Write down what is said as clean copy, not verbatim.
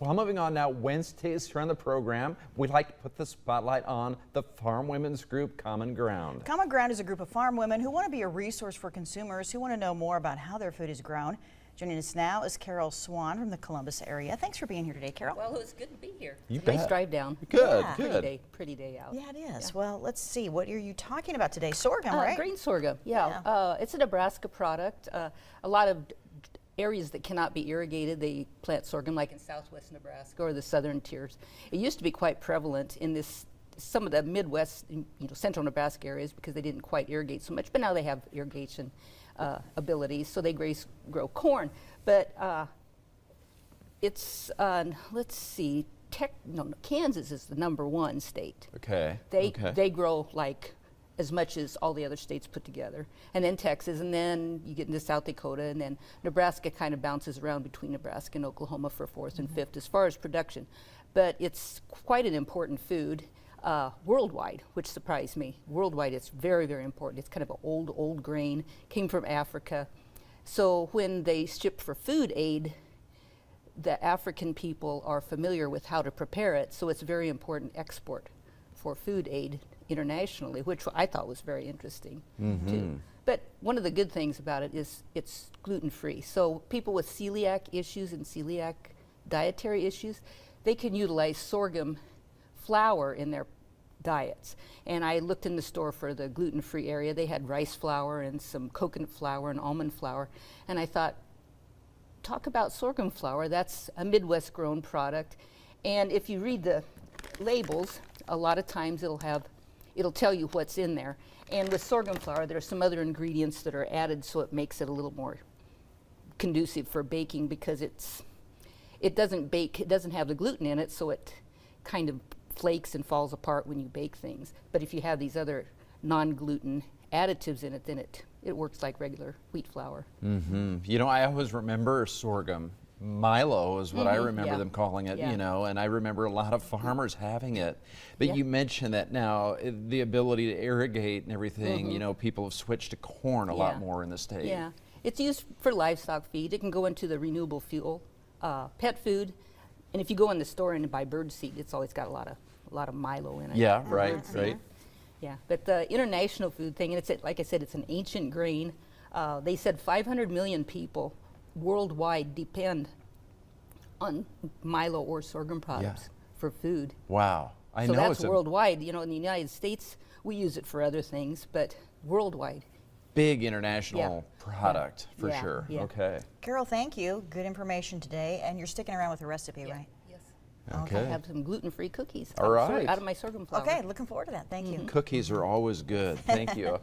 Well, moving on now, Wednesdays here on the program, we'd like to put the spotlight on the farm women's group Common Ground. Common Ground is a group of farm women who want to be a resource for consumers who want to know more about how their food is grown. Joining us now is Karol Swan from the Columbus area. Thanks for being here today, Karol. Well, it was good to be here. You It's a nice bet. drive down. Good, Yeah. good. Pretty day out. Yeah, it is. Well, let's see. What are you talking about today? Sorghum, right? Green sorghum, yeah. It's a Nebraska product. A lot of areas that cannot be irrigated, they plant sorghum, like in southwest Nebraska or the southern tiers. It used to be quite prevalent in some of the Midwest, central Nebraska areas because they didn't quite irrigate so much, but now they have irrigation abilities, so they grow corn. But it's, let's see, Kansas is the #1 state. Okay. They grow like as much as all the other states put together. And then Texas, and then you get into South Dakota, and then Nebraska kind of bounces around between Nebraska and Oklahoma for 4th and 5th as far as production. But it's quite an important food worldwide, which surprised me. Worldwide, it's very, very important. It's kind of an old grain, came from Africa. So when they ship for food aid, the African people are familiar with how to prepare it, so it's very important export for food aid internationally, which I thought was very interesting too. But one of the good things about it is it's gluten-free. So people with celiac issues and celiac dietary issues, they can utilize sorghum flour in their diets. And I looked in the store for the gluten-free area. They had rice flour and some coconut flour and almond flour. And I thought, talk about sorghum flour. That's a Midwest grown product. And if you read the labels, a lot of times it'll tell you what's in there. And with sorghum flour, there are some other ingredients that are added so it makes it a little more conducive for baking because it doesn't bake, it doesn't have the gluten in it, so it kind of flakes and falls apart when you bake things. But if you have these other non-gluten additives in it, then it works like regular wheat flour. You know, I always remember sorghum. Milo is what I remember them calling it, and I remember a lot of farmers having it. But you mentioned that now the ability to irrigate and everything, people have switched to corn a lot more in the state. Yeah, it's used for livestock feed. It can go into the renewable fuel, pet food, and if you go in the store and buy bird seed, it's always got a lot of Milo in it. Yeah, right. Yeah, but the international food thing, and like I said, it's an ancient grain. They said 500 million people worldwide depend on Milo or sorghum products for food. Wow. I so know that's worldwide. In the United States, we use it for other things, but worldwide. Big international product for sure. Yeah. Okay. Karol, thank you. Good information today. And you're sticking around with the recipe, right? Yes. Okay. I have some gluten-free cookies. All right. Out of my sorghum flour. Okay, looking forward to that. Thank you. Cookies are always good. Thank you.